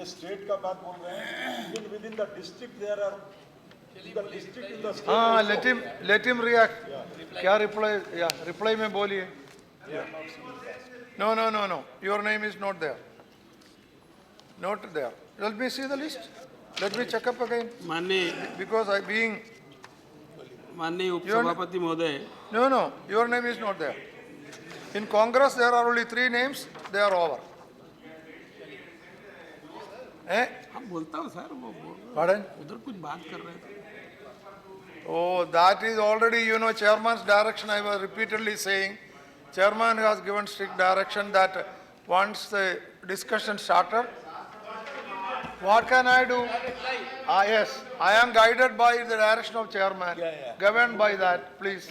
ये स्टेट का बात बोल रहे हैं, even within the district there are the district in the state. हाँ, let him react. क्या reply में बोलिए. No. Your name is not there. Not there. Let me see the list. Let me check up again. माननीय Because I being. उपसभापति महोदय, No. Your name is not there. In Congress there are only 3 names. They are over. हम बोलता हूँ sir, वो Pardon? उधर कुछ बात कर रहे थे. Oh, that is already, chairman's direction. I was repeatedly saying, chairman has given strict direction that once the discussion started, what can I do? Yes, I am guided by the direction of chairman, governed by that, please.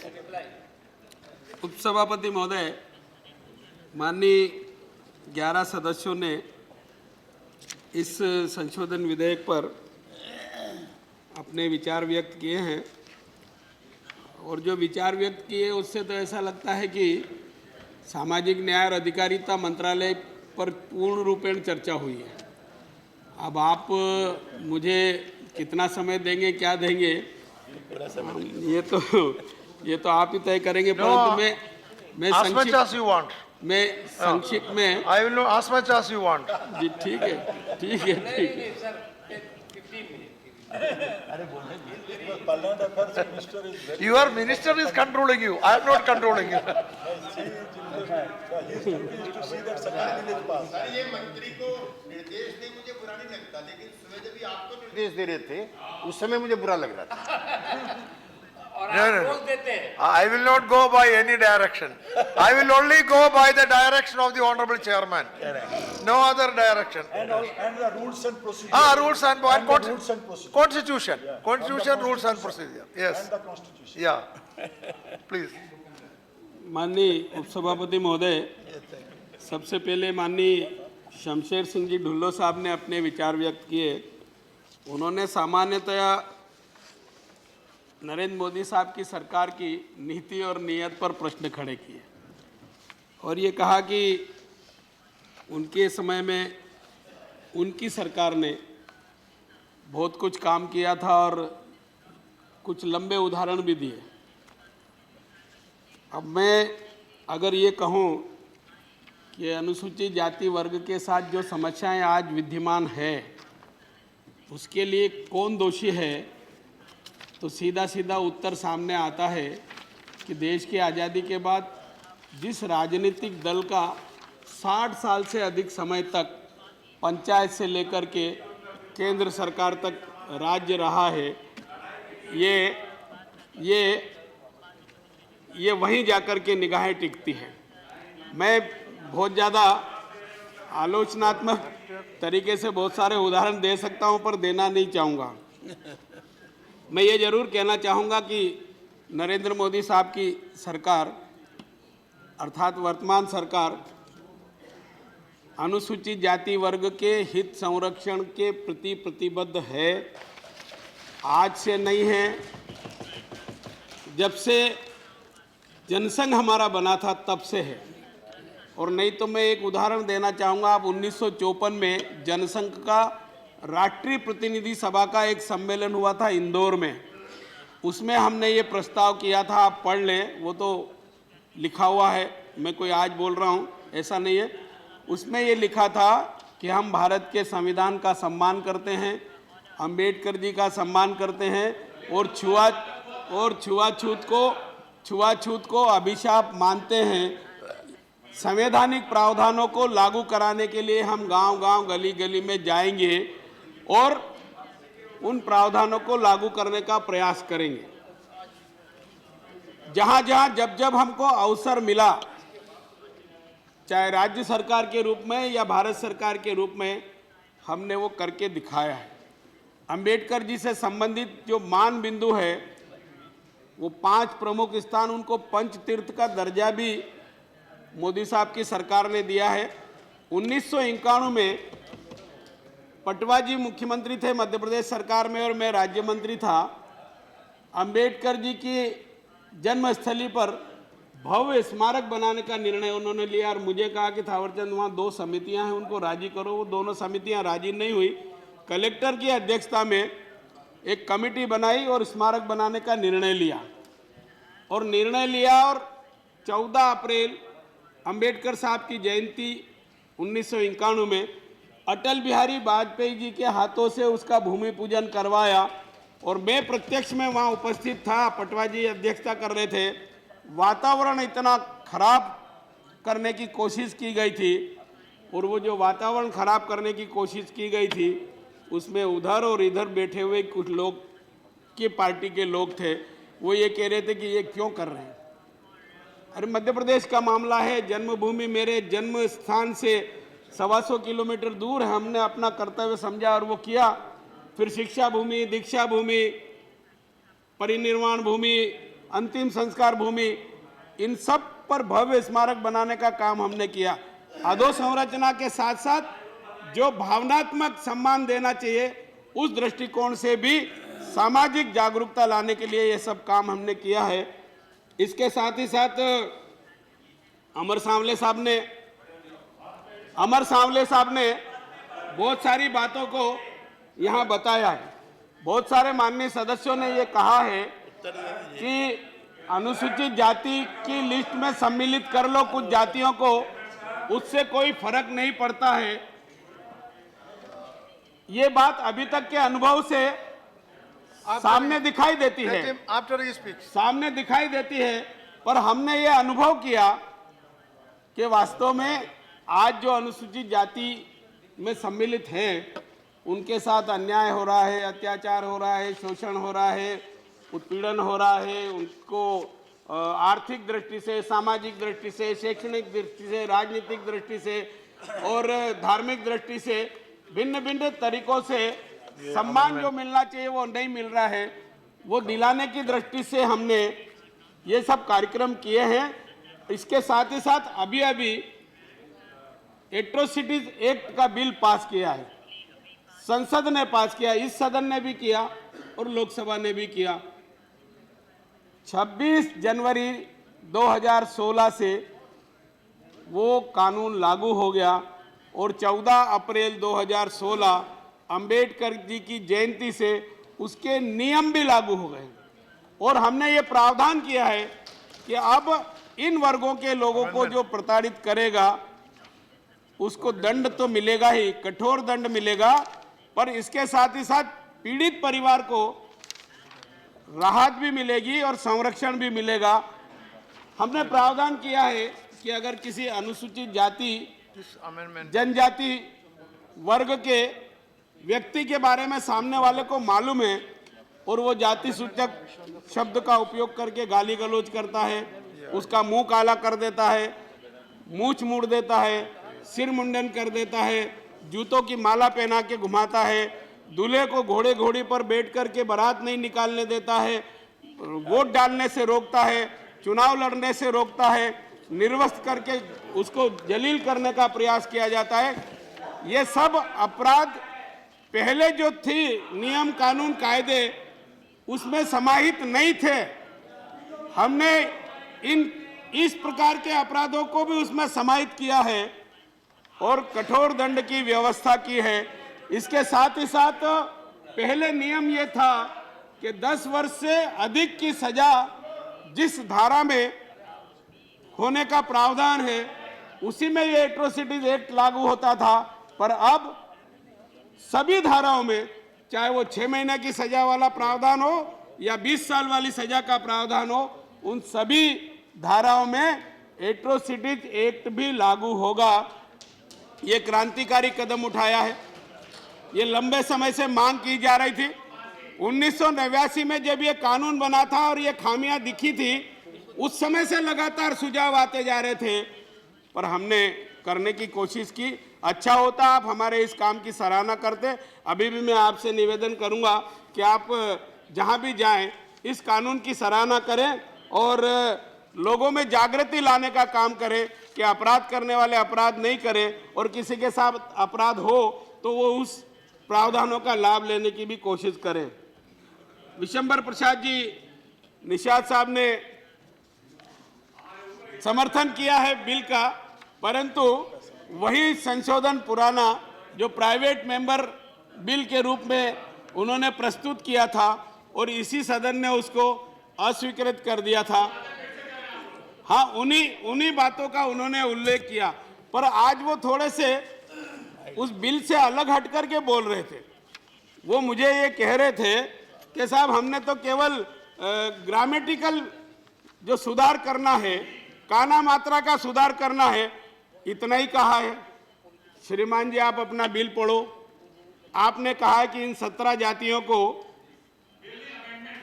उपसभापति महोदय, माननीय 11 सदस्यों ने इस संशोधन विधेयक पर अपने विचार व्यक्त किए हैं और जो विचार व्यक्त किए उससे तो ऐसा लगता है कि सामाजिक न्याय और अधिकारिता मंत्रालय पर पूर्ण रूपेण चर्चा हुई है. अब आप मुझे कितना समय देंगे, क्या देंगे, ये तो आप ही तय करेंगे. परंतु मैं As much as you want. मैं संक्षिप्त में I will know as much as you want. जी ठीक है. Parliament Affairs Minister is very. Your minister is controlling you. I am not controlling you. His duty is to see that second bill is passed. Sir ये मंत्री को निर्देश दे मुझे बुरा नहीं लगता, लेकिन सुबह जब भी आपको निर्देश दे रहे थे उस समय मुझे बुरा लग रहा था. No. I will not go by any direction. I will only go by the direction of the honorable chairman. No other direction. And the rules and procedure. Rules and rules and procedure. Constitution. Yeah. Constitution, And the rules and Constitution. procedure. Yes. And the constitution. Yeah. Please. माननीय उपसभापति महोदय, सबसे पहले माननीय शमशेर सिंह जी ढुल्लो साहब ने अपने विचार व्यक्त किए. उन्होंने सामान्यतया नरेंद्र मोदी साहब की सरकार की नीति और नीयत पर प्रश्न खड़े किए और ये कहा कि उनके समय में उनकी सरकार ने बहुत कुछ काम किया था और कुछ लंबे उदाहरण भी दिए. अब मैं अगर ये कहूँ कि अनुसूचित जाति वर्ग के साथ जो समस्याएं आज विद्यमान है उसके लिए कौन दोषी है, तो सीधा उत्तर सामने आता है कि देश की आज़ादी के बाद जिस राजनीतिक दल का 60 साल से अधिक समय तक पंचायत से लेकर के केंद्र सरकार तक राज्य रहा है, ये वहीं जाकर के निगाहें टिकती है. मैं बहुत ज़्यादा आलोचनात्मक तरीके से बहुत सारे उदाहरण दे सकता हूं, पर देना नहीं चाहूँगा. मैं ये जरूर कहना चाहूँगा कि नरेंद्र मोदी साहब की सरकार अर्थात वर्तमान सरकार अनुसूचित जाति वर्ग के हित संरक्षण के प्रति प्रतिबद्ध है. आज से नहीं है, जब से जनसंघ हमारा बना था तब से है. और नहीं तो मैं एक उदाहरण देना चाहूँगा. आप 1954 में जनसंघ का राष्ट्रीय प्रतिनिधि सभा का एक सम्मेलन हुआ था इंदौर में. उसमें हमने ये प्रस्ताव किया था, आप पढ़ लें, वो तो लिखा हुआ है, मैं कोई आज बोल रहा हूँ ऐसा नहीं है. उसमें ये लिखा था कि हम भारत के संविधान का सम्मान करते हैं, अंबेडकर जी का सम्मान करते हैं और छुआछूत को अभिशाप मानते हैं. संवैधानिक प्रावधानों को लागू कराने के लिए हम गांव-गांव, गली-गली में जाएंगे और उन प्रावधानों को लागू करने का प्रयास करेंगे. जहां-जहां जब हमको अवसर मिला, चाहे राज्य सरकार के रूप में या भारत सरकार के रूप में, हमने वो करके दिखाया है. अंबेडकर जी से संबंधित जो मान बिंदु है, वो 5 प्रमुख स्थान, उनको पंच तीर्थ का दर्जा भी मोदी साहब की सरकार ने दिया है. 1991 में पटवा जी मुख्यमंत्री थे मध्य प्रदेश सरकार में और मैं राज्य मंत्री था. अंबेडकर जी की जन्मस्थली पर भव्य स्मारक बनाने का निर्णय उन्होंने लिया और मुझे कहा कि थावरचंद वहाँ 2 समितियां हैं, उनको राजी करो। वो दोनों समितियां राजी नहीं हुई। कलेक्टर की अध्यक्षता में एक कमेटी बनाई और स्मारक बनाने का निर्णय लिया और 14 अप्रैल अंबेडकर साहब की जयंती 1991 में अटल बिहारी वाजपेयी जी के हाथों से उसका भूमि पूजन करवाया और मैं प्रत्यक्ष में वहाँ उपस्थित था। पटवा जी अध्यक्षता कर रहे थे। वातावरण इतना खराब करने की कोशिश की गई थी और वो जो वातावरण खराब करने की कोशिश की गई थी उसमें उधर और इधर बैठे हुए कुछ लोग की पार्टी के लोग थे। वो ये कह रहे थे कि ये क्यों कर रहे हैं। अरे मध्य प्रदेश का मामला है, जन्मभूमि मेरे जन्म स्थान से 125 किलोमीटर दूर है। हमने अपना कर्तव्य समझा और वो किया। फिर शिक्षा भूमि, दीक्षा भूमि, परिनिर्वाण भूमि, अंतिम संस्कार भूमि, इन सब पर भव्य स्मारक बनाने का काम हमने किया। अधोसंरचना के साथ साथ जो भावनात्मक सम्मान देना चाहिए उस दृष्टिकोण से भी सामाजिक जागरूकता लाने के लिए ये सब काम हमने किया है। इसके साथ ही साथ अमर सांवले साहब ने बहुत सारी बातों को यहाँ बताया है। बहुत सारे माननीय सदस्यों ने ये कहा है कि अनुसूचित जाति की लिस्ट में सम्मिलित कर लो कुछ जातियों को, उससे कोई फर्क नहीं पड़ता है। ये बात अभी तक के अनुभव से सामने दिखाई देती है, सामने दिखाई देती है। पर हमने ये अनुभव किया कि वास्तव में आज जो अनुसूचित जाति में सम्मिलित हैं उनके साथ अन्याय हो रहा है, अत्याचार हो रहा है, शोषण हो रहा है, उत्पीड़न हो रहा है। उनको आर्थिक दृष्टि से, सामाजिक दृष्टि से, शैक्षणिक दृष्टि से, राजनीतिक दृष्टि से और धार्मिक दृष्टि से भिन्न भिन्न तरीकों से सम्मान जो मिलना चाहिए वो नहीं मिल रहा है। वो दिलाने की दृष्टि से हमने ये सब कार्यक्रम किए हैं। इसके साथ ही साथ अभी एट्रोसिटीज एक्ट का बिल पास किया है, संसद ने पास किया, इस सदन ने भी किया और लोकसभा ने भी किया। 26 जनवरी 2016 से वो कानून लागू हो गया और 14 अप्रैल 2016 अंबेडकर जी की जयंती से उसके नियम भी लागू हो गए और हमने ये प्रावधान किया है कि अब इन वर्गों के लोगों को जो प्रताड़ित करेगा उसको दंड तो मिलेगा ही, कठोर दंड मिलेगा, पर इसके साथ ही साथ पीड़ित परिवार को राहत भी मिलेगी और संरक्षण भी मिलेगा। हमने प्रावधान किया है कि अगर किसी अनुसूचित जाति, जनजाति वर्ग के व्यक्ति के बारे में सामने वाले को मालूम है और वो जाति सूचक शब्द का उपयोग करके गाली गलौज करता है, उसका मुंह काला कर देता है, मूंछ मोड़ देता है, सिर मुंडन कर देता है, जूतों की माला पहना के घुमाता है, दूल्हे को घोड़े घोड़ी पर बैठ करके बारात नहीं निकालने देता है, वोट डालने से रोकता है, चुनाव लड़ने से रोकता है, निर्वस्त्र करके उसको जलील करने का प्रयास किया जाता है। ये सब अपराध पहले जो थी नियम कानून कायदे उसमें समाहित नहीं थे। हमने इस प्रकार के अपराधों को भी उसमें समाहित किया है और कठोर दंड की व्यवस्था की है। इसके साथ ही साथ पहले नियम ये था कि 10 वर्ष से अधिक की सजा जिस धारा में होने का प्रावधान है उसी में ये एट्रोसिटीज एक्ट लागू होता था, पर अब सभी धाराओं में, चाहे वो 6 महीने की सजा वाला प्रावधान हो या 20 साल वाली सजा का प्रावधान हो, उन सभी धाराओं में एट्रोसिटीज एक्ट भी लागू होगा। ये क्रांतिकारी कदम उठाया है। ये लंबे समय से मांग की जा रही थी। 1989 में जब ये कानून बना था और ये खामियां दिखी थी, उस समय से लगातार सुझाव आते जा रहे थे, पर हमने करने की कोशिश की। अच्छा होता आप हमारे इस काम की सराहना करते। अभी भी मैं आपसे निवेदन करूंगा कि आप जहां भी जाएं इस कानून की सराहना करें और लोगों में जागृति लाने का काम करें कि अपराध करने वाले अपराध नहीं करें और किसी के साथ अपराध हो तो वो उस प्रावधानों का लाभ लेने की भी कोशिश करें। विशंबर प्रसाद जी निषाद साहब ने समर्थन किया है बिल का, परंतु वही संशोधन पुराना जो प्राइवेट मेंबर बिल के रूप में उन्होंने प्रस्तुत किया था और इसी सदन ने उसको अस्वीकृत कर दिया था। हाँ, उन्हीं बातों का उन्होंने उल्लेख किया, पर आज वो थोड़े से उस बिल से अलग हट करके बोल रहे थे। वो मुझे ये कह रहे थे कि साहब हमने तो केवल ग्रामेटिकल जो सुधार करना है, काना मात्रा का सुधार करना है, इतना ही कहा है। श्रीमान जी, आप अपना बिल पढ़ो। आपने कहा है कि इन 17 जातियों को,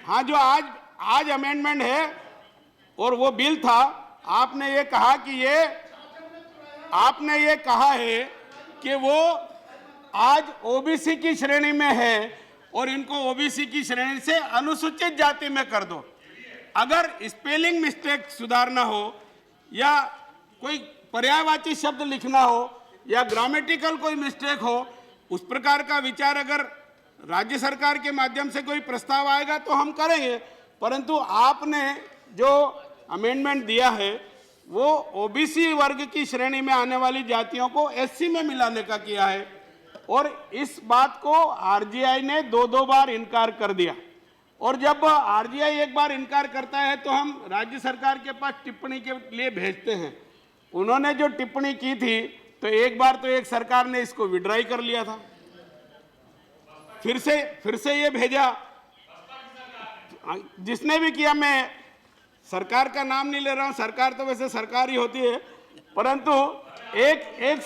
हाँ, जो आज अमेंडमेंट है और वो बिल था, आपने ये कहा कि आपने ये कहा है कि वो आज ओबीसी की श्रेणी में है और इनको ओबीसी की श्रेणी से अनुसूचित जाति में कर दो। अगर स्पेलिंग मिस्टेक सुधारना हो या कोई पर्यायवाची शब्द लिखना हो या ग्रामेटिकल कोई मिस्टेक हो, उस प्रकार का विचार अगर राज्य सरकार के माध्यम से कोई प्रस्ताव आएगा तो हम करेंगे, परंतु आपने जो अमेंडमेंट दिया है वो ओबीसी वर्ग की श्रेणी में आने वाली जातियों को एससी में मिलाने का किया है और इस बात को आरजीआई ने 2 बार इनकार कर दिया। और जब आरजीआई एक बार इनकार करता है तो हम राज्य सरकार के पास टिप्पणी के लिए भेजते हैं। उन्होंने जो टिप्पणी की थी तो एक बार तो एक सरकार ने इसको विड्रॉ कर लिया था, फिर से ये भेजा। जिसने भी किया, मैं सरकार का नाम नहीं ले रहा हूं, सरकार तो वैसे सरकार ही होती है, परंतु एक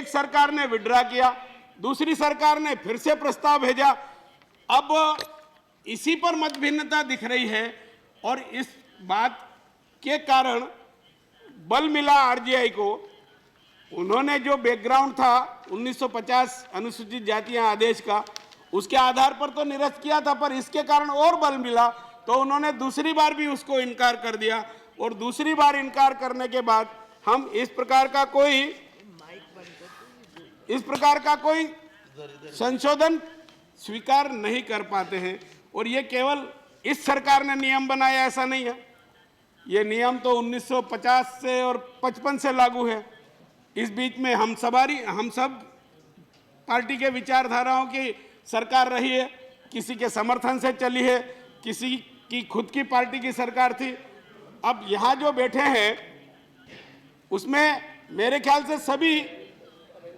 सरकार ने विड्रॉ किया, दूसरी सरकार ने फिर से प्रस्ताव भेजा। अब इसी पर मतभिन्नता दिख रही है और इस बात के कारण बल मिला आरजीआई को। उन्होंने जो बैकग्राउंड था 1950 अनुसूचित जातियां आदेश का, उसके आधार पर तो निरस्त किया था, पर इसके कारण और बल मिला तो उन्होंने दूसरी बार भी उसको इनकार कर दिया। और दूसरी बार इनकार करने के बाद हम इस प्रकार का कोई संशोधन स्वीकार नहीं कर पाते हैं। और ये केवल इस सरकार ने नियम बनाया ऐसा नहीं है, ये नियम तो 1950 से और 55 से लागू है। इस बीच में हम सब पार्टी के विचारधाराओं की सरकार रही है, किसी के समर्थन से चली है, किसी की खुद की पार्टी की सरकार थी। अब यहाँ जो बैठे हैं उसमें मेरे ख्याल से सभी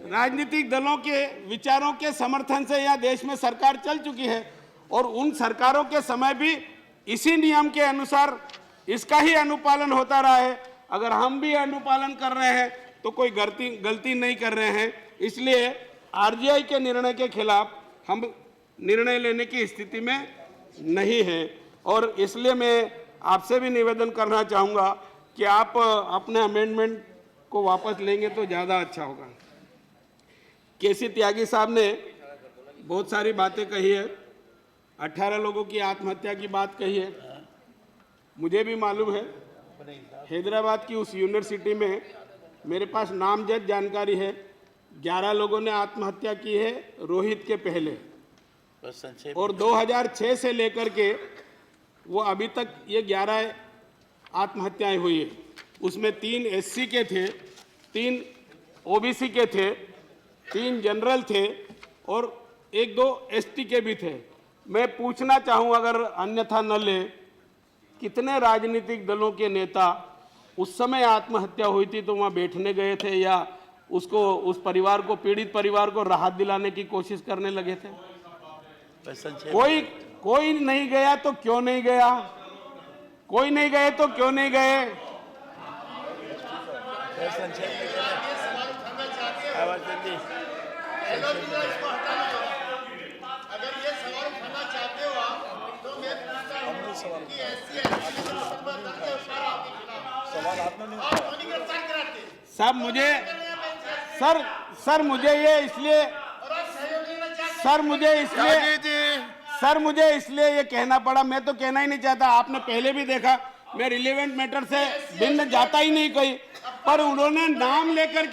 राजनीतिक दलों के विचारों के समर्थन से यह देश में सरकार चल चुकी है और उन सरकारों के समय भी इसी नियम के अनुसार इसका ही अनुपालन होता रहा है। अगर हम भी अनुपालन कर रहे हैं तो कोई गलती नहीं कर रहे हैं। इसलिए आरजीआई के निर्णय के खिलाफ हम निर्णय लेने की स्थिति में नहीं हैं और इसलिए मैं आपसे भी निवेदन करना चाहूँगा कि आप अपने अमेंडमेंट को वापस लेंगे तो ज़्यादा अच्छा होगा। केसी त्यागी साहब ने बहुत सारी बातें कही है, 18 लोगों की आत्महत्या की बात कही है। मुझे भी मालूम है, हैदराबाद की उस यूनिवर्सिटी में मेरे पास नामजद जानकारी है, 11 लोगों ने आत्महत्या की है रोहित के पहले, और 2006 से लेकर के वो अभी तक ये 11 आत्महत्याएं हुई है। उसमें 3 एससी के थे, 3 ओबीसी के थे, 3 जनरल थे और 1-2 एसटी के भी थे। मैं पूछना चाहूँ, अगर अन्यथा न ले, कितने राजनीतिक दलों के नेता उस समय आत्महत्या हुई थी तो वहाँ बैठने गए थे या उस परिवार को, पीड़ित परिवार को राहत दिलाने की कोशिश करने लगे थे? कोई नहीं गया तो क्यों नहीं गया? कोई नहीं गए तो क्यों नहीं गए? साहब मुझे इसलिए ये कहना पड़ा। मैं तो कहना ही नहीं चाहता, आपने पहले भी देखा मैं रिलेवेंट मैटर से भिन्न जाता ही नहीं कोई, पर उन्होंने नाम लेकर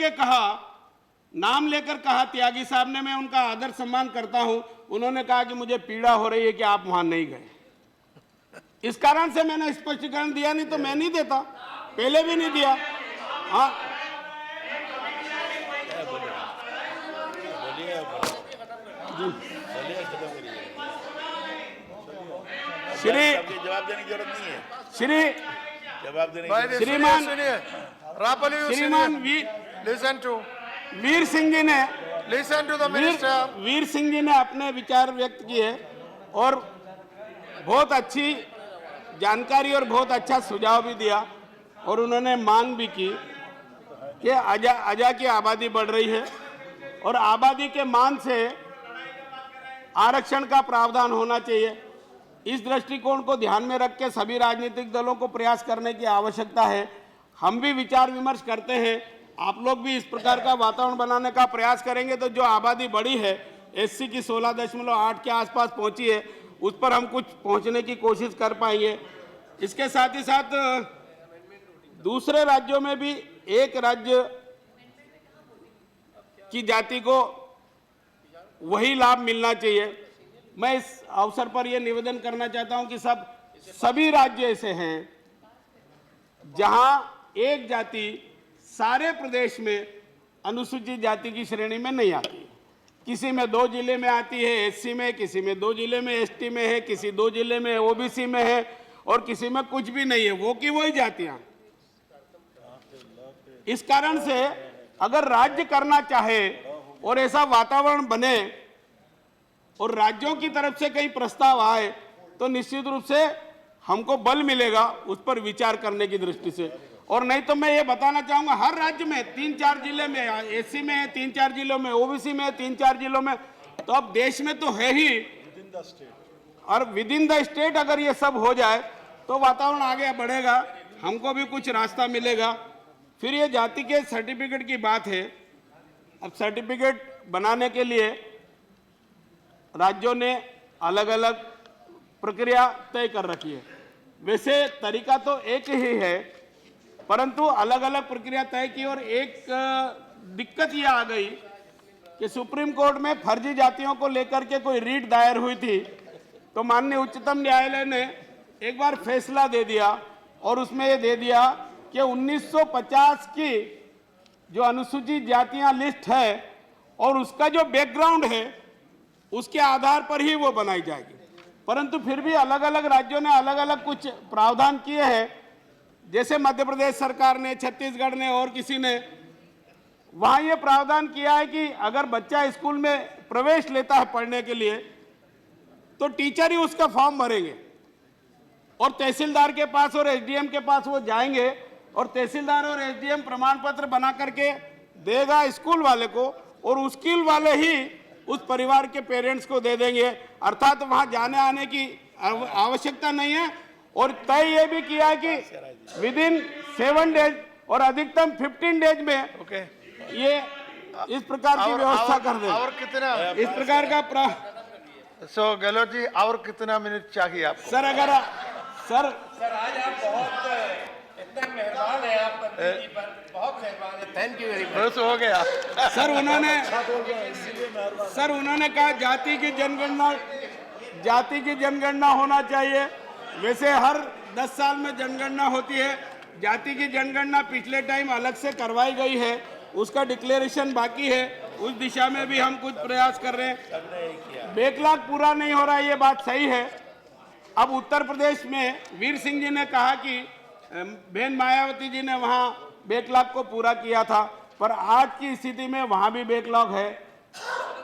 कहा, त्यागी साहब ने, मैं उनका आदर सम्मान करता हूं, उन्होंने कहा कि मुझे पीड़ा हो रही है कि आप वहां नहीं गए। इस कारण से मैंने स्पष्टीकरण दिया, नहीं तो मैं नहीं देता। पहले भी नहीं दिया। हाँ, श्री जवाब देने की जरूरत नहीं है, श्री जवाब देने भाई, की श्रीमान- सुनिए, रापल यू श्रीमान लिसन टू वीर सिंह जी ने द मिनिस्टर। वीर सिंह जी ने अपने विचार व्यक्त किए और बहुत अच्छी जानकारी और बहुत अच्छा सुझाव भी दिया, और उन्होंने मांग भी की कि अजा की आबादी बढ़ रही है और आबादी के मान से आरक्षण का प्रावधान होना चाहिए। इस दृष्टिकोण को ध्यान में रख के सभी राजनीतिक दलों को प्रयास करने की आवश्यकता है। हम भी विचार विमर्श करते हैं, आप लोग भी इस प्रकार का वातावरण बनाने का प्रयास करेंगे तो जो आबादी बढ़ी है, एससी की 16.8 के आसपास पहुंची है, उस पर हम कुछ पहुंचने की कोशिश कर पाएंगे। इसके साथ ही साथ दूसरे राज्यों में भी एक राज्य की जाति को वही लाभ मिलना चाहिए। मैं इस अवसर पर यह निवेदन करना चाहता हूं कि सभी राज्य ऐसे हैं जहां एक जाति सारे प्रदेश में अनुसूचित जाति की श्रेणी में नहीं आती। किसी में 2 जिले में आती है एससी में, किसी में 2 जिले में एसटी में है, किसी 2 जिले में ओबीसी में है और किसी में कुछ भी नहीं है, वो की वही जातियां। इस कारण से अगर राज्य करना चाहे और ऐसा वातावरण बने और राज्यों की तरफ से कई प्रस्ताव आए तो निश्चित रूप से हमको बल मिलेगा उस पर विचार करने की दृष्टि से। और नहीं तो मैं ये बताना चाहूंगा, हर राज्य में 3-4 जिले में एससी में है, 3-4 जिलों में ओबीसी में है, 3-4 जिलों में, तो अब देश में तो है ही। और विद इन द स्टेट अगर ये सब हो जाए तो वातावरण आगे बढ़ेगा, हमको भी कुछ रास्ता मिलेगा। फिर ये जाति के सर्टिफिकेट की बात है। अब सर्टिफिकेट बनाने के लिए राज्यों ने अलग अलग प्रक्रिया तय कर रखी है। वैसे तरीका तो एक ही है, परंतु अलग अलग प्रक्रिया तय की और एक दिक्कत ये आ गई कि सुप्रीम कोर्ट में फर्जी जातियों को लेकर के कोई रीट दायर हुई थी, तो माननीय उच्चतम न्यायालय ने एक बार फैसला दे दिया और उसमें ये दे दिया कि 1950 की जो अनुसूचित जातियां लिस्ट है और उसका जो बैकग्राउंड है उसके आधार पर ही वो बनाई जाएगी। परंतु फिर भी अलग अलग राज्यों ने अलग अलग कुछ प्रावधान किए हैं, जैसे मध्य प्रदेश सरकार ने, छत्तीसगढ़ ने और किसी ने, वहां ये प्रावधान किया है कि अगर बच्चा स्कूल में प्रवेश लेता है पढ़ने के लिए तो टीचर ही उसका फॉर्म भरेंगे और तहसीलदार के पास और एसडीएम के पास वो जाएंगे और तहसीलदार और एसडीएम प्रमाण पत्र बना करके देगा स्कूल वाले को और स्कूल वाले ही उस परिवार के पेरेंट्स को दे देंगे। अर्थात वहां जाने आने की आवश्यकता नहीं है। और तय ये भी किया है कि विद इन 7 डेज और अधिकतम 15 डेज में ये इस प्रकार की व्यवस्था कर दें। और कितना इस प्रकार का सो गहलोत जी, और कितना मिनट चाहिए आपको? सर अगर सर आज आप बहुत एकदम मेहरबान है, आप जी पर बहुत मेहरबान है, थैंक यू वेरी मच। बस हो गया। सर उन्होंने कहा जाति की जनगणना होना चाहिए। वैसे हर 10 साल में जनगणना होती है, जाति की जनगणना पिछले टाइम अलग से करवाई गई है, उसका डिक्लेरेशन बाकी है, उस दिशा में भी हम कुछ प्रयास कर रहे हैं। बैकलॉग पूरा नहीं हो रहा है, ये बात सही है। अब उत्तर प्रदेश में वीर सिंह जी ने कहा कि बहन मायावती जी ने वहां बैकलॉग को पूरा किया था, पर आज की स्थिति में वहां भी बैकलॉग है।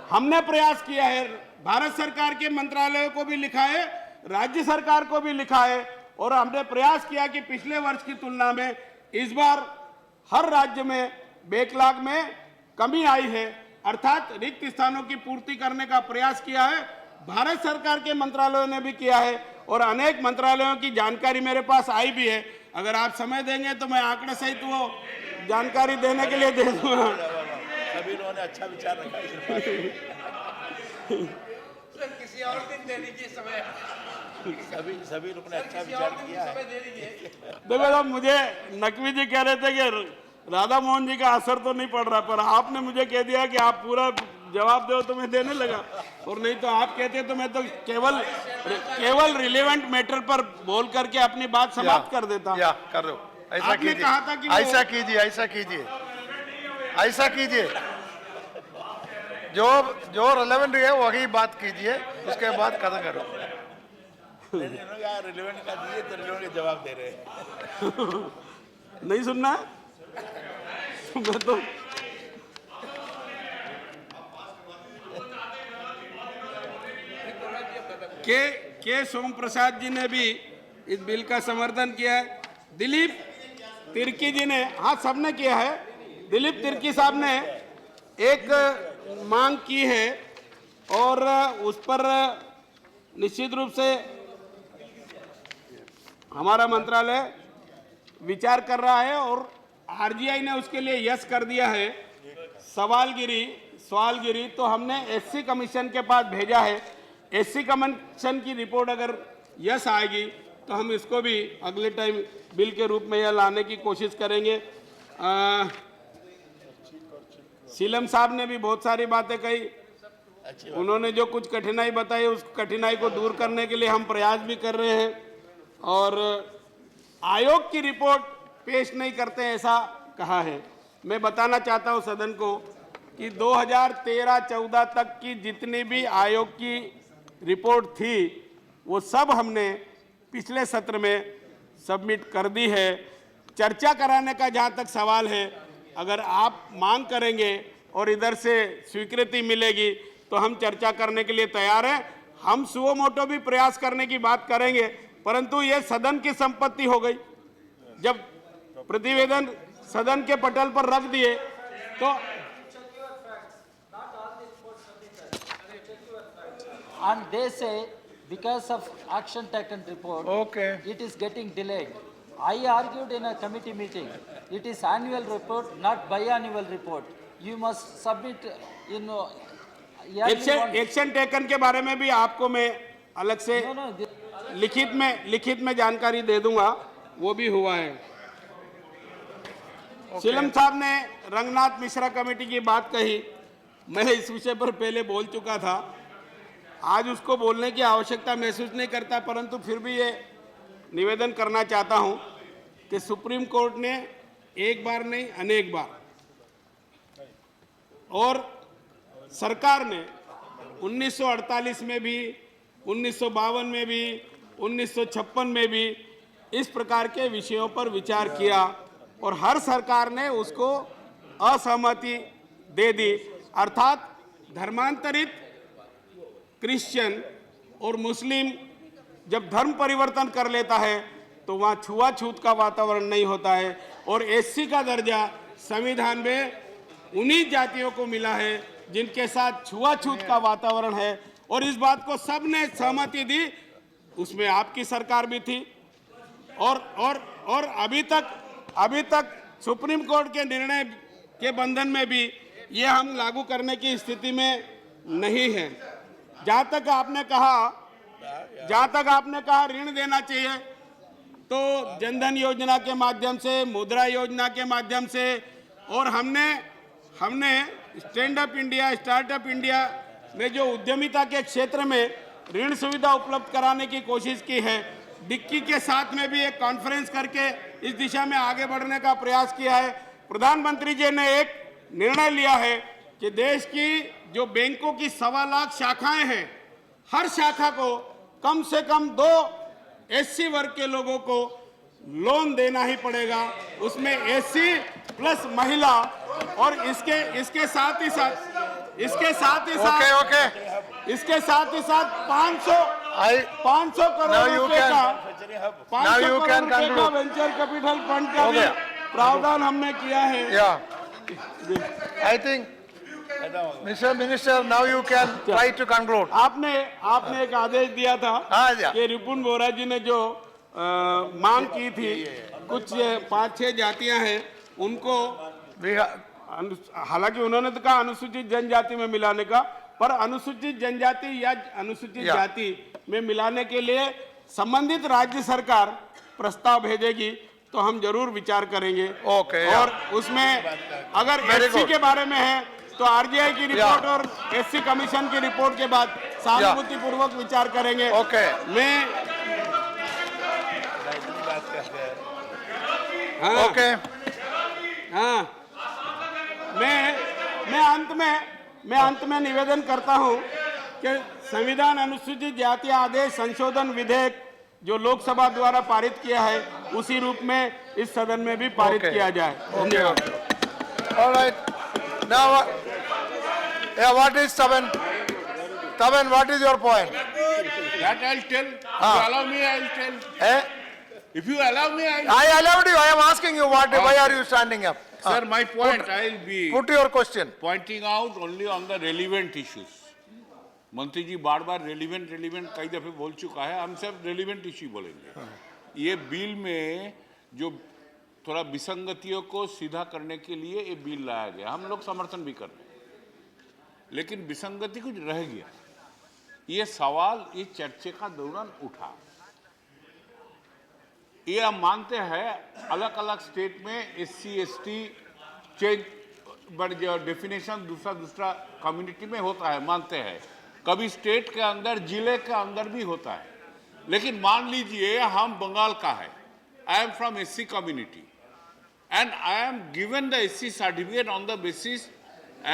हमने प्रयास किया है, भारत सरकार के मंत्रालयों को भी लिखा है, राज्य सरकार को भी लिखा है और हमने प्रयास किया कि पिछले वर्ष की तुलना में इस बार हर राज्य में बैकलॉग में कमी आई है, अर्थात रिक्त स्थानों की पूर्ति करने का प्रयास किया है। भारत सरकार के मंत्रालयों ने भी किया है और अनेक मंत्रालयों की जानकारी मेरे पास आई भी है। अगर आप समय देंगे तो मैं आंकड़े सहित वो जानकारी देने के लिए दे दूंगा। सभी लोगों ने अच्छा विचार रखा इस बारे में। सर किसी और दिन दे दीजिए समय, सभी लोगों ने अच्छा विचार किया है। समय दे दीजिए। देखो तो मुझे नकवी जी कह रहे थे कि राधा मोहन जी का असर तो नहीं पड़ रहा, पर आपने मुझे कह दिया कि आप पूरा जवाब दो तो मैं देने लगा, और नहीं तो आप कहते तो मैं तो केवल रिलेवेंट मैटर पर बोल करके अपनी बात समाप्त कर देता। कर रहे हो। ऐसा आपने कीजिए, कहा था कि वो- ऐसा कीजिए, ऐसा कीजिए, ऐसा कीजिए, जो जो रिलेवेंट है वही बात कीजिए, उसके बाद खत्म करो। इन्होंने कहा रिलेवेंट का दिए तो रिलेवेंट के जवाब दे रहे हैं। नहीं सुनना है? मैं तो के सोम प्रसाद जी ने भी इस बिल का समर्थन किया है। दिलीप तिर्की जी ने, हाँ सबने किया है। दिलीप तिर्की साहब ने एक मांग की है और उस पर निश्चित रूप से हमारा मंत्रालय विचार कर रहा है और आरजीआई ने उसके लिए यस कर दिया है। सवालगिरी तो हमने एससी कमीशन के पास भेजा है। एससी कमीशन की रिपोर्ट अगर यस आएगी तो हम इसको भी अगले टाइम बिल के रूप में यह लाने की कोशिश करेंगे। सीलम साहब ने भी बहुत सारी बातें कही। उन्होंने जो कुछ कठिनाई बताई उस कठिनाई को दूर करने के लिए हम प्रयास भी कर रहे हैं और आयोग की रिपोर्ट पेश नहीं करते ऐसा कहा है। मैं बताना चाहता हूं सदन को कि 2013-14 तक की जितनी भी आयोग की रिपोर्ट थी वो सब हमने पिछले सत्र में सबमिट कर दी है। चर्चा कराने का जहां तक सवाल है, अगर आप मांग करेंगे और इधर से स्वीकृति मिलेगी तो हम चर्चा करने के लिए तैयार हैं। हम सुओ मोटो भी प्रयास करने की बात करेंगे, परंतु ये सदन की संपत्ति हो गई। जब प्रतिवेदन सदन के पटल पर रख दिए तो and they say because of action taken report, Okay. it is getting delayed. I argued in a committee meeting, it is annual report, not biannual report. You must submit in yearly one. Action taken के बारे में भी आपको मैं अलग से No, no, लिखित में जानकारी दे दूंगा, वो भी हुआ है। सीलम साहब ने रंगनाथ मिश्रा कमेटी की बात कही। मैं इस विषय पर पहले बोल चुका था, आज उसको बोलने की आवश्यकता महसूस नहीं करता, परंतु फिर भी ये निवेदन करना चाहता हूं कि सुप्रीम कोर्ट ने एक बार नहीं अनेक बार और सरकार ने 1948 में भी, 1952 में भी, 1956 में भी इस प्रकार के विषयों पर विचार किया और हर सरकार ने उसको असहमति दे दी। अर्थात धर्मांतरित क्रिश्चियन और मुस्लिम जब धर्म परिवर्तन कर लेता है तो वहाँ छुआछूत का वातावरण नहीं होता है और एससी का दर्जा संविधान में उन्हीं जातियों को मिला है जिनके साथ छुआछूत का वातावरण है और इस बात को सबने सहमति दी। उसमें आपकी सरकार भी थी और अभी तक सुप्रीम कोर्ट के निर्णय के बंधन में भी ये हम लागू करने की स्थिति में नहीं है। जहां तक आपने कहा ऋण देना चाहिए तो जनधन योजना के माध्यम से, मुद्रा योजना के माध्यम से और हमने stand up India, startup India में जो उद्यमिता के क्षेत्र में ऋण सुविधा उपलब्ध कराने की कोशिश की है। डिक्की के साथ में भी एक कॉन्फ्रेंस करके इस दिशा में आगे बढ़ने का प्रयास किया है। प्रधानमंत्री जी ने एक निर्णय लिया है कि देश की जो बैंकों की 1.25 लाख शाखाएं हैं, हर शाखा को कम से कम 2 एससी वर्ग के लोगों को लोन देना ही पड़ेगा, उसमें एससी प्लस महिला और इसके साथ ही साथ 500 करोड़ रुपए का वेंचर कैपिटल फंड का भी प्रावधान हमने किया है। I think, Mr. Minister, now you can try to conclude. आपने एक आदेश दिया था कि रिपुन बोरा जी ने जो मांग की थी, कुछ 5-6 जातियां हैं उनको, हालांकि उन्होंने तो कहा अनुसूचित जनजाति में मिलाने का, पर अनुसूचित जनजाति या अनुसूचित जाति में मिलाने के लिए संबंधित राज्य सरकार प्रस्ताव भेजेगी तो हम जरूर विचार करेंगे। और उसमें अगर एससी के बारे में है तो आरजीआई की रिपोर्ट और एससी कमीशन की रिपोर्ट के बाद सहानुभूति पूर्वक विचार करेंगे। मैं हाँ, Okay. हाँ, मैं अंत में निवेदन करता हूं कि संविधान अनुसूचित जाति आदेश संशोधन विधेयक जो लोकसभा द्वारा पारित किया है उसी रूप में इस सदन में भी पारित Okay. किया जाए। धन्यवाद। All right. Now, yeah, what is Taban? Taban, what is your point? That I'll tell. If you allow me, I'll tell. Eh? If you allow me, I'll. I allowed you. I am asking you what. Why are you standing up? Sir, my point, I'll be Put your question. pointing out only on the relevant issues. मंत्री जी बार बार relevant कई दफे बोल चुका है, हम सब relevant issue बोलेंगे। ये बिल में जो थोड़ा विसंगतियों को सीधा करने के लिए ये बिल लाया गया, हम लोग समर्थन भी कर रहे हैं, लेकिन विसंगति कुछ रह गया। ये सवाल इस चर्चा का दौरान उठा। ये हम मानते हैं अलग अलग स्टेट में SC ST चेंज बट जो डेफिनेशन दूसरा कम्युनिटी में होता है, मानते हैं। कभी स्टेट के अंदर जिले के अंदर भी होता है, लेकिन मान लीजिए हम बंगाल का है, I am from SC community and I am given the SC certificate on the basis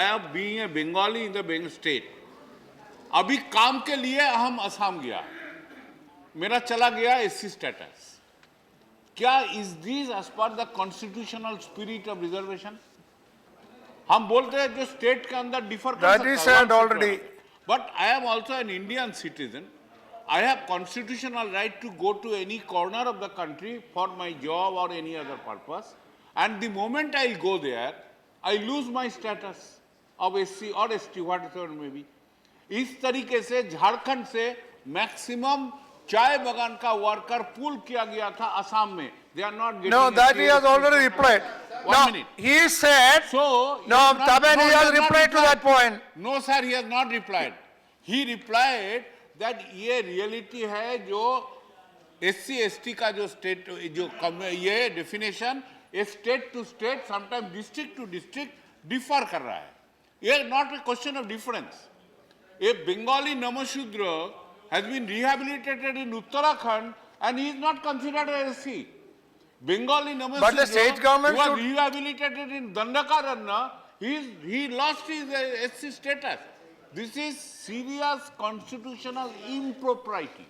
of being a Bengali in the Bengal state. अभी काम के लिए हम असम गया, मेरा चला गया SC स्टेटस। क्या is this as per the constitutional spirit of reservation? हम बोलते हैं जो स्टेट के अंदर डिफर कर That is said already. But I am also an Indian citizen. I have constitutional right to go to any corner of the country for my job or any other purpose, and the moment I'll go there, I lose my status of SC or ST, whatever it may be. इस तरीके से झारखंड से maximum चाय बागान का worker पुल किया गया था असम में. They are not getting. No, that he SC. has already replied. One No, minute. he said. So No, he has not- Taban, no, he has not replied to that point. No, sir, he has not replied. He replied that ये reality है जो SC ST का जो state जो ये definition state to state sometime district to district differ कर रहा है. ये not a question of difference. A Bengali Namasudra has been rehabilitated in Uttarakhand and he is not considered as SC. Bengali Namaskar, But the state government who was should- rehabilitated in Dandakarana, he lost his SC status. This is serious constitutional impropriety.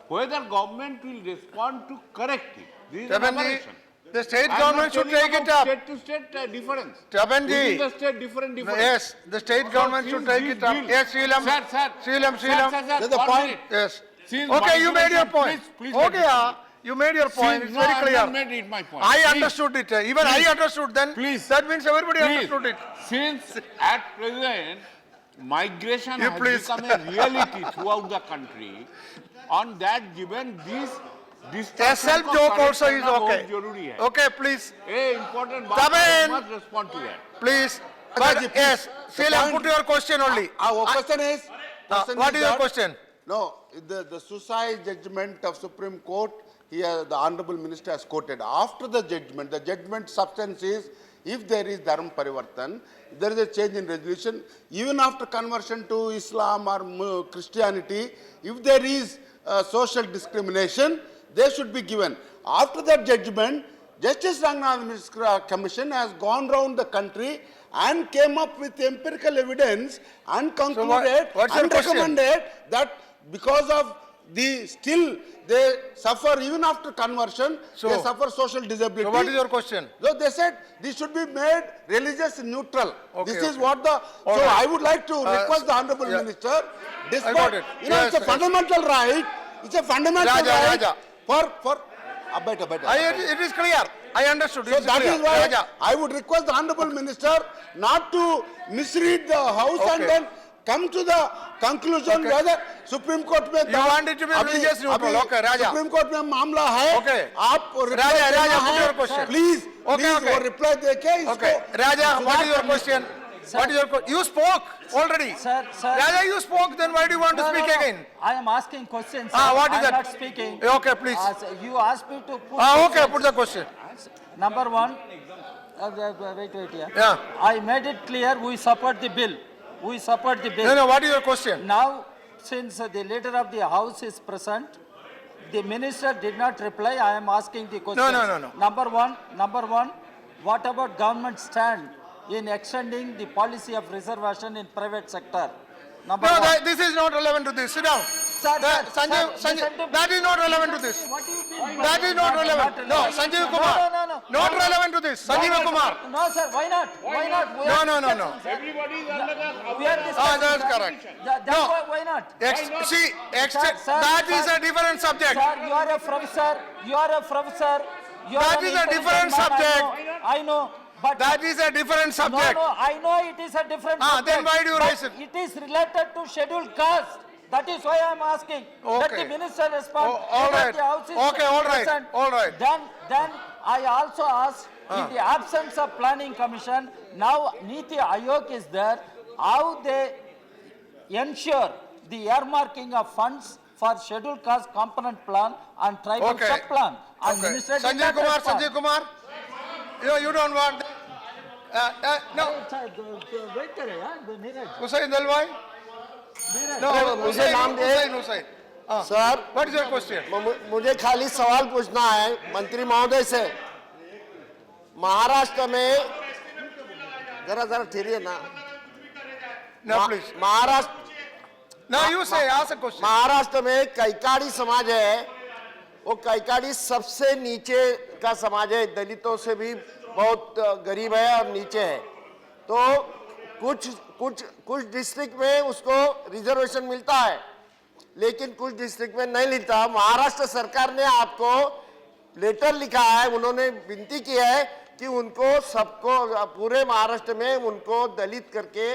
Whether government will respond to correct it, this is an Tabanji, aberration. the state I am government not should telling take it about up. State to state difference. Tabanji. Within the state different. Yes, the state government should take it up. Yes, Srilam. Sir. Srilam. Sir, The one point- minute. Yes. Since Okay, you made your migration- point. please let Okay, me yeah, you made your point. It's No, very I have clear. not made it my point. I Please. understood it. Even I understood then. Please. That means everybody Please. understood it. Since at present, migration You has please. become a reality throughout the country, on that given this A discussion self को joke correct also is करना बहुत okay. जरूरी है. Okay, please, A important बात Taban. है, must respond to that. please. Rajaji, But yes, please. Srilam, The put point- your question only. Our question is. What is your that- question? No, the suicide judgment of Supreme Court, here the Honorable Minister has quoted. After the judgment substance is, if there is Dharma Parivartan, there is a change in resolution, even after conversion to Islam or Christianity, if there is social discrimination, they should be given. After that judgment, Justice Ranganath Mishra Commission has gone round the country and came up with empirical evidence and concluded what's your and question? recommended that because of the still they suffer even after conversion, So- they suffer social disability. So what is your question? So they said this should be made religious neutral. Okay, This is okay. what the, All so right. I would like to request the Honorable yeah. Minister, despite, got it. you know, Yes, it's a yes. fundamental right, it's a fundamental right Raja. for, better. It is clear. I understood. So It is that clear. is why Raja. I would request the Honorable Minister not to misread the House and Okay. then come to the conclusion Okay. whether Supreme Court में You want it to be religious neutral. Okay, Raja. Supreme Court में मामला है. Okay. आप reply Raja, देना Raja, put है. your question. Please, Okay, please okay. वो reply देके इसको. Okay, Raja, what is your सुधार question? What is your question? You spoke already. Sir, Raja, you spoke. Then why do you want to No, speak no, no. again? I am asking questions. Ah, sir. what is I am that? not speaking. Okay, please. You asked me to put. Okay, questions. put the question. Number one, wait, yeah. Yeah. I made it clear we support the bill. We support the bill. No, what is your question? Now, since the leader of the house is present, The minister did not reply. I am asking the question. no. Number one, what about government stand in extending the policy of reservation in private sector? Number No, one. this is not relevant to this. Sit down. Sir, That- sir, Sanjeev, sir, Sanjeev, listen to me. that is not relevant to this. What do you mean? That is not relevant. No, Sanjeev Kumar. No. Not relevant to this. Sanjeev Kumar. No, sir, why not? Why not? We No, are no. discussing, sir. Everybody is under the We are discussing, that's sir. correct. That's No. why not? See, Sir, that is sir. a different subject. Sir, you are a professor. You are a professor. You are That an is a different intelligent man, subject. I know. But That is a different subject. No, I know it is a different subject. Then why do you but raise it? It is related to scheduled caste. That is why I am asking. Let Okay. the minister respond. Oh, all Whether right. the House is Okay, all right. present. All right. Then I also ask, in the absence of planning commission, now Niti Aayog is there, how they ensure the earmarking of funds for scheduled caste component plan and tribal Okay. sub-plan. And Okay. minister did Sanjeev not Kumar, respond. Sanjeev Kumar. You don't want that. No, Wait करें यार, Neeraj, Hussain Dalwai. Neeraj. No, मुझे नाम दे। Hussain. Sir What is your question? मुझे खाली सवाल पूछना है मंत्री महोदय से। महाराष्ट्र में जरा ठहरिए ना। No, please. Maharashtra No, you say, ask a question. Maharashtra में कैकाड़ी समाज है, वो कैकाड़ी सबसे नीचे का समाज है, दलितों से भी बहुत गरीब है और नीचे है। तो कुछ डिस्ट्रिक्ट में उसको रिजर्वेशन मिलता है, लेकिन कुछ डिस्ट्रिक्ट में नहीं मिलता। महाराष्ट्र सरकार ने आपको लेटर लिखा है, उन्होंने विनती की है कि उनको सबको पूरे महाराष्ट्र में उनको दलित करके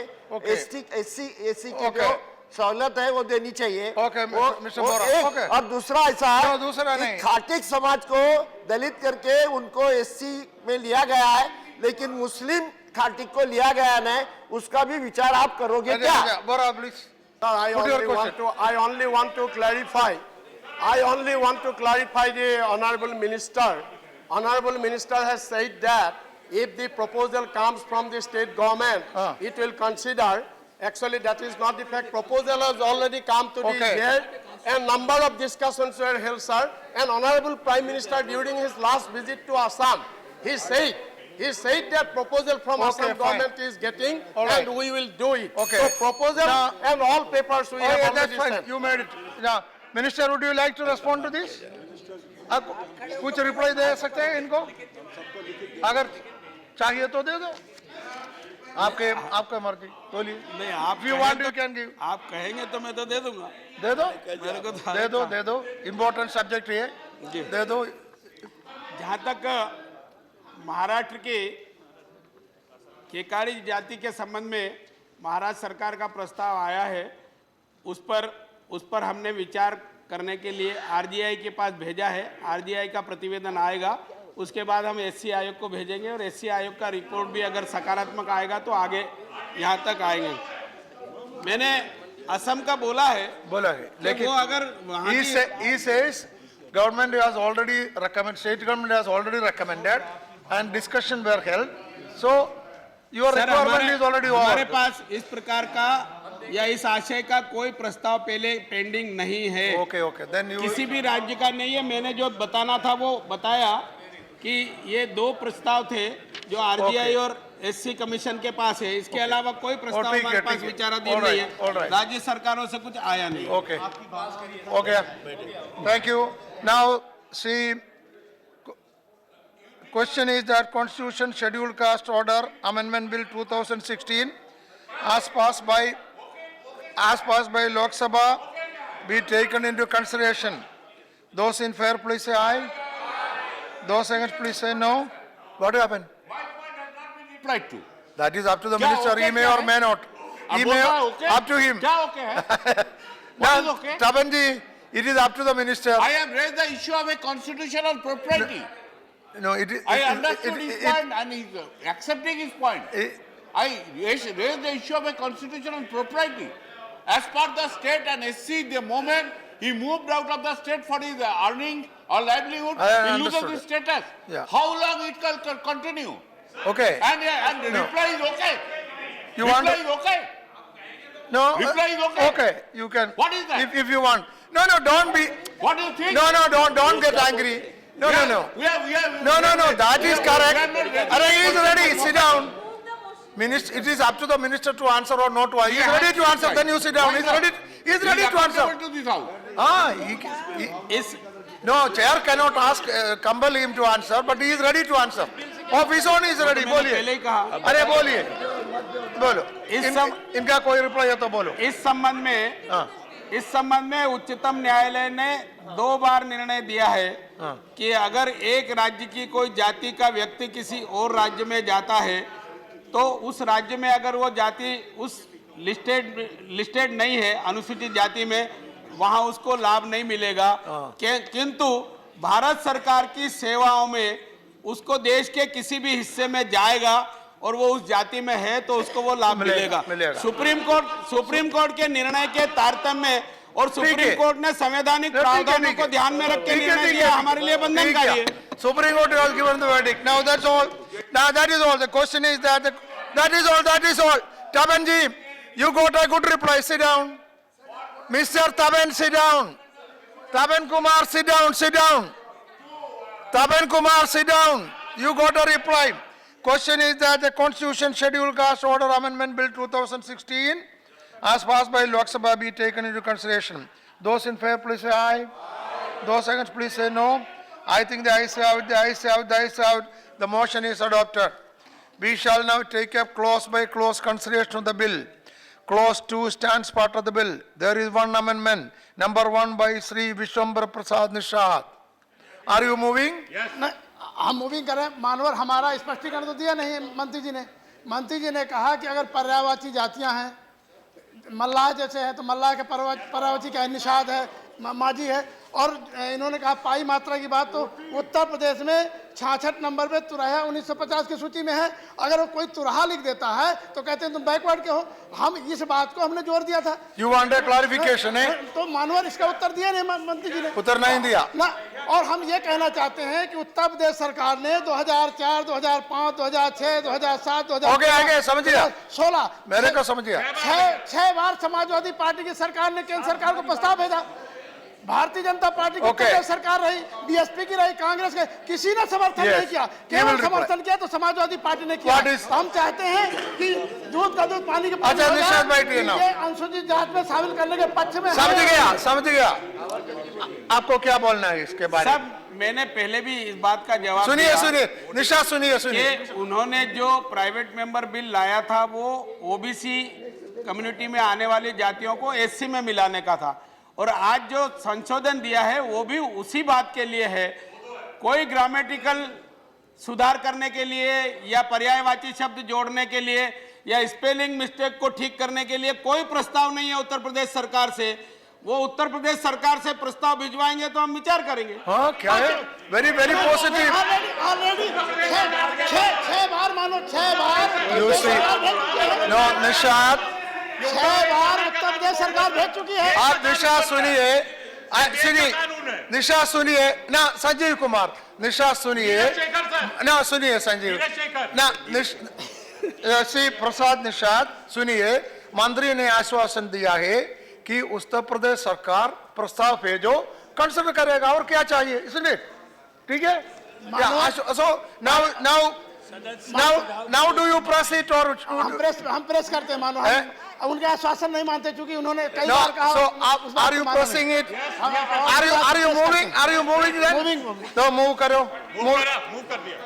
एससी की जो सहूलत है वो देनी चाहिए। Okay, Mr. Bora, एक, okay. और दूसरा ऐसा No, दूसरा कि नहीं। खाटिक समाज को दलित करके उनको एससी में लिया गया है, लेकिन मुस्लिम खाटिक को लिया गया नहीं, उसका भी विचार आप करोगे क्या? Bora, please. I Put your only want to clarify. I only want to clarify the Honorable Minister. Honorable Minister has said that if the proposal comes from the state government, it will consider. Actually, that is not the fact. Proposal has already come to the Okay. here, and number of discussions were held, sir. And Honorable Prime Minister, during his last visit to Assam, he said that proposal from Assam fine. government is getting, All right. and we will do it. Okay. So proposal Now- and all papers we have Okay, that's already fine. sent. You made it. Now, Minister, would you like to respond to this? आप कुछ reply दे सकते हैं इनको? अगर चाहिए तो दे दो। आपका मर्जी, बोलिए। नहीं, आप If you want, you can give. आप कहेंगे तो मैं तो दे दूंगा। दे दो, मेरे को तो दे दो। इम्पोर्टेंट सब्जेक्ट ये, जी। दे दो। जहाँ तक महाराष्ट्र के केकाड़ी जाति के संबंध में महाराष्ट्र सरकार का प्रस्ताव आया है, उस पर हमने विचार करने के लिए आरजीआई के पास भेजा है। आरजीआई का प्रतिवेदन आएगा, उसके बाद हम एससी आयोग को भेजेंगे और एससी आयोग का रिपोर्ट भी अगर सकारात्मक आएगा तो आगे यहाँ तक आएंगे। मैंने असम का बोला है, लेकिन वो अगर वहाँ की he says government has already recommended, state government has already recommended and discussion were held, so your sir, requirement is already हमारे over. पास इस प्रकार का या इस आशय का कोई प्रस्ताव पहले पेंडिंग नहीं है। Okay, then you किसी भी राज्य का नहीं है। मैंने जो बताना था वो बताया कि ये दो प्रस्ताव थे जो आरजीआई और एससी कमीशन के पास है। इसके अलावा कोई प्रस्ताव ठीक है, हमारे पास ठीक है। विचाराधीन All नहीं right, all है। right. राज्य सरकारों से कुछ आया नहीं। Okay, thank you. Now, see, question is that Constitution Scheduled Caste Order Amendment Bill 2016 as passed by Lok Sabha be taken into consideration. Those in favor, please say aye. Those against, please say no. What happened? replied to. That is up to the क्या minister. okay He may क्या or है? may not. अब He बोल may, रहा है okay? up to him. क्या okay है? What is okay? Tabanji, it is up to the minister. I have raised the issue of a constitutional propriety. No, it is. I understood his point and he's accepting his point. I raised the issue of a constitutional propriety. As per the state and SC, the moment he moved out of the state for his earning or livelihood, I he loses understood his it. status. Yeah. How long it can continue? Okay. And the No. reply is okay. You want reply is okay. No. Reply is okay. Okay, you can. What is that? If you want. No, no, don't be, What do you think? no, no, don't get angry. No, no, no. We are. No, that is correct. We are not ready. Arey, he is ready, sit down. Minister, it is up to the minister to answer or not to answer. He is ready to answer, then you sit down. He is ready to answer. To this house. इस No, chair cannot ask, compel him to answer, but he is ready to answer. Of his own he is ready, मैंने पहले बोलिए. ही कहा अरे बोलिए, बोलो. इनका कोई रिप्लाई है तो बोलो. इस संबंध में उच्चतम न्यायालय ने 2 बार निर्णय दिया है कि अगर एक राज्य की कोई जाति का व्यक्ति किसी और राज्य में जाता है तो उस राज्य में अगर वो जाति उस लिस्टेड नहीं है अनुसूचित जाति में, वहां उसको लाभ नहीं मिलेगा। किंतु भारत सरकार की सेवाओं में उसको देश के किसी भी हिस्से में जाएगा और वो उस जाति में है तो उसको वो लाभ मिलेगा। सुप्रीम कोर्ट के निर्णय के तारतम्य में और सुप्रीम कोर्ट ने संवैधानिक प्रावधानों को ध्यान में रख के निर्णय दिया, हमारे लिए बंधनकारी है। Supreme Court has given the verdict. Now that's all. Now that is all. The question is that that is all. Tabanji, you got a good reply. Sit down. Mr. Taban, sit down. Taban Kumar, sit down. Taban Kumar, sit down. You got a reply. Question is that the Constitution Schedule Caste Order Amendment Bill 2016 as passed by Lok Sabha be taken into consideration. Those in favor, please say aye. Those against, please say no. I think the ayes have it. The motion is adopted. We shall now take up clause by clause consideration of the bill. Clause 2 stands part of the bill. There is one amendment, number 1 by Sri Vishwambara Prasad Nishad. Are you moving? नहीं, हम moving कर रहे हैं। मानवर हमारा स्पष्टीकरण तो दिया नहीं मंत्री जी ने कहा कि अगर पर्यायवाची जातियां हैं, मल्लाह जैसे है तो मल्लाह के पर्यायवाची का निषाद है, माझी है, और इन्होंने कहा पाई मात्रा की बात तो उत्तर प्रदेश में 66 नंबर पे तुरहा 1950 की सूची में है। अगर वो कोई तुरहा लिख देता है तो कहते हैं तुम बैकवर्ड के हो। हम इस बात को हमने जोर दिया था। You want a clarification, eh? तो मानवर इसका उत्तर दिया नहीं मंत्री जी ने। उत्तर नहीं दिया ना। और हम ये कहना चाहते हैं कि उत्तर प्रदेश सरकार ने 2004, 2005, 2006, 2007, 2008, समझ गया। 16 मेरे को समझ गया। 6 बार समाजवादी पार्टी की सरकार ने केंद्र सरकार को प्रस्ताव भेजा। भारतीय जनता पार्टी की प्रदेश सरकार रही, बीएसपी की रही, कांग्रेस के, किसी ने समर्थन नहीं किया। केवल समर्थन किया तो समाजवादी पार्टी ने किया। हम चाहते हैं कि दूध का दूध पानी के पानी हो जाए, ये अनुसूचित जाति में शामिल करने के पक्ष में। समझ गया। आपको क्या बोलना है इसके बारे में? सब मैंने पहले भी इस बात का जवाब सुनिए निशा सुनिए उन्होंने जो प्राइवेट मेंबर बिल लाया था वो ओबीसी कम्युनिटी में आने वाली जातियों को एससी में मिलाने का था, और आज जो संशोधन दिया है वो भी उसी बात के लिए है। कोई ग्रामेटिकल सुधार करने के लिए या पर्यायवाची शब्द जोड़ने के लिए या स्पेलिंग मिस्टेक को ठीक करने के लिए कोई प्रस्ताव नहीं है उत्तर प्रदेश सरकार से। वो उत्तर प्रदेश सरकार से प्रस्ताव भिजवाएंगे तो हम विचार करेंगे। हाँ, क्या है? Very very positive. ऑलरेडी 6 बार मानो 6 बार You see, no, निशाद 6 बार उत्तर प्रदेश सरकार भेज चुकी है। आप निशा सुनिए, निशा सुनिए ना, संजीव कुमार निशा सुनिए ना, सुनिए संजीव ना, श्री प्रसाद निषाद सुनिए। मंत्री ने आश्वासन दिया है कि उत्तर प्रदेश सरकार प्रस्ताव भेजो, कंसिडर करेगा, और क्या चाहिए, इसलिए ठीक है। So now do you press it और हम प्रेस करते हैं मानो उनके आश्वासन नहीं मानते, चूंकि उन्होंने कई बार कहा। So are you pressing it? Are you moving then? तो मूव करो, मूव कर दिया।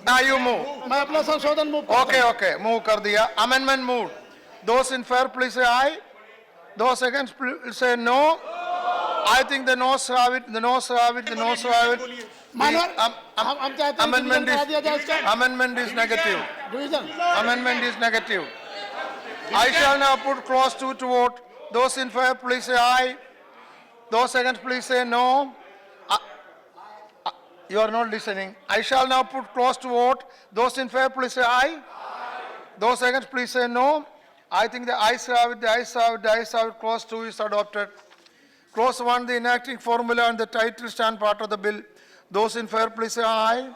Now you move. मैं अपना संशोधन मूव Okay, मूव कर दिया। Amendment moved. Those in favor, please say aye. Those against, please say no. I think the noes have it. Amendment is negative. Amendment is negative. I shall now put clause 2 to vote. Those in favor, please say aye. Those against, please say no. You are not listening. I shall now put clause to vote. Those in favor, please say aye. Those against, please say no. I think the ayes have it. Clause 2 is adopted. Clause 1, the enacting formula and the title stand part of the bill. Those in favor, please say aye.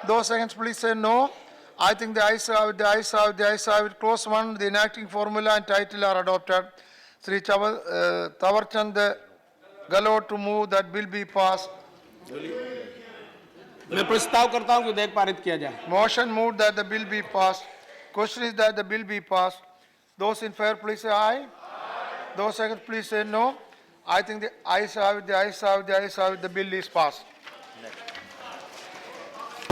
Those against, please say no. I think the ayes have it. Clause 1, the enacting formula and title are adopted. Sri Tawarchand Galot to move that bill be passed. मैं प्रस्ताव करता हूं कि विधेयक पारित किया जाए। Motion moved that the bill be passed. Question is that the bill be passed. Those in favor, please say aye. Those against, please say no. I think the ayes have it, the ayes have it, the ayes have it, the bill is passed.